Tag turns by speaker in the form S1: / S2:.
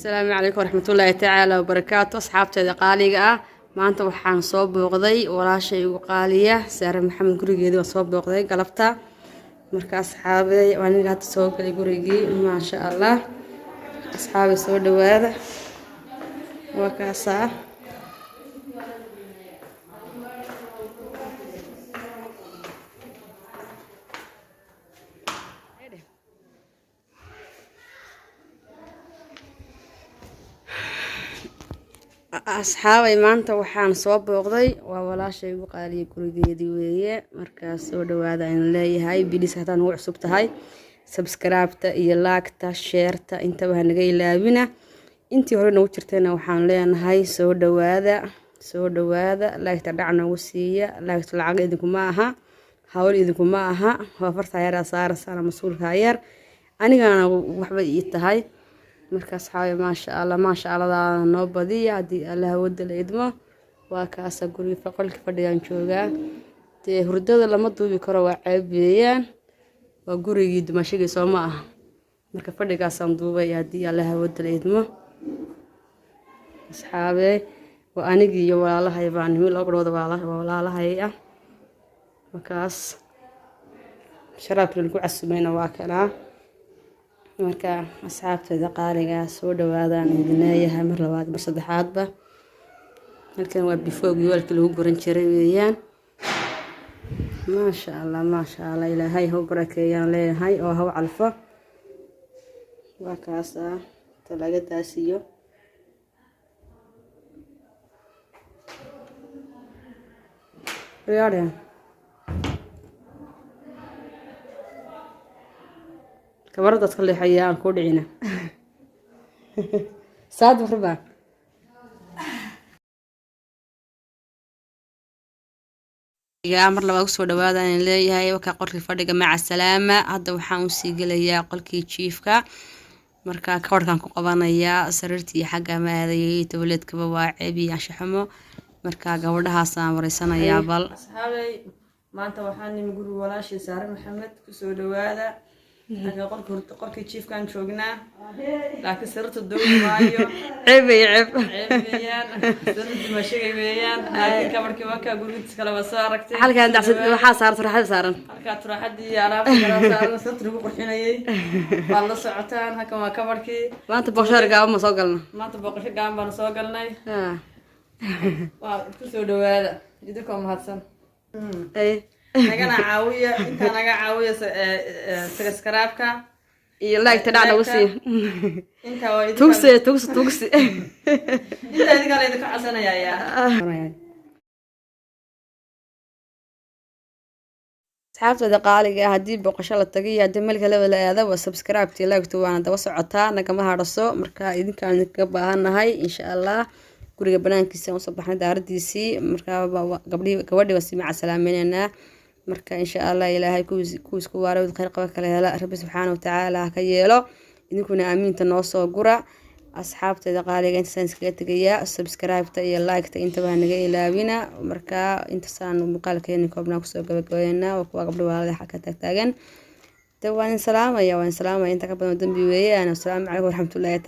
S1: السلام عليكم ورحمة الله تعالى وبركاته. أصحابتي قاليقة maanta waxaan soo booqday walaashay ugu qaaliya Saare Maxamed gurigeedii waan soo booqday galabta marka asxaabay waan ila soo galay gurigii ma sha Allah asxaabay soo dhawaada waa kaasa asxaabay maanta waxaan soo booqday waa walaashay ugu qaaliya gurigeedii weeye markaas soo dhawaada in leeyahay bilis hadan ugu cusub tahay subscribe-ta iyo like-ta share-ta intaba naga ilaabina intii hore nagu jirtayna waxaan leenahay soo dhawaada like-ta dhacna ugu siiya like-ta lacag idinku ma aha hawl idinku ma aha waa farta yar saaraysan mas'uulka yar anigana waxba ii tahay markaas xaaway ma sha Allah noo badiya hadii Allah wada la idmo waa kaasa guriga faqolka fadhiyaan joogaa tii hurdada lama duubi karo waa ceebiyaan waa gurigii dumashiga soo ma aha marka fadhigaas aan duubay hadii Allah wada la idmo asxaabay waa anigi iyo walaalahay baan meel ogdooda walaalahay markaas sharaabka lagu casumayna waa kana marka asxaabtayda qaaliga soo dhawaadaan idin leeyahay mar labaad mar saddexaadba halkan waa bifoogi walkii lagu guran jiray weeyaan ma sha Allah ilaahay ha barakeeyaan leeyahay oo ha calfo waa kaasa talagadaas iyo riyaadeen كبرت تخلي حيان كودعينا صاد وخربان يا أمر لو أقصد هذا اللي هي وكقرك فرق مع السلامة هذا وحاول سيقل يا قلكي تشيفك مركا كورك كان قبانا يا سررتي حاجة ما هذه تولد كبواعبي عن شحمه مركا قولها سامري سنة يا بل
S2: أصحابي ما أنت وحاني مقول ولا شيء سارة محمد كسود هذا أنا قلت كيف كان شوقنا لكن صرت الدول مايو
S1: عيب
S2: عيبيان صرت ماشي عيبيان لكن كبر كواكا قلت كلا بصارك
S1: حال كان دعس وحصارت راح صارن
S2: كانت راح دي أنا صار صرت روح حيني والله ساعتين هكا ما كبر كي
S1: ما أنت بشر قام ما صقلنا
S2: ما أنت بقى قام بنا صقلنا كسود هذا يدكم هاتسن
S1: إيه
S2: نجنا عاوية أنت نجا عاوية سكسكرابك
S1: iyo like tadana wasi
S2: inta way
S1: tugsi
S2: inta adiga leedahay ka casanaya
S1: asxaabtada qaaliga hadii boqosho la tagay hadii malka la walaada waa subscribe tii like waana daba socotaa nagama hadhaso marka idinkaan ka baahanahay insha Allah guriga banaankiisa oo sabaxna daaradiisii marka gabadhi wasi ma salaameynaa marka insha Allah ilaahay ku isku waaro khayr qaba kale hela rabbi subhanahu wa ta'ala ka yeelo idinkuna aamiinta noo soo gura asxaabtayda qaaliga inta san iskaga tagaya subscribe-ta iyo like-ta intaba naga ilaawina marka inta saan muuqaalkeena koobna ku soo gabagabeeyna oo kuwa gabdho walaalaha ka tagtaagan waan salaamaya inta ka badan dambi weeyaan assalaamu calaykum waraxmatullaahi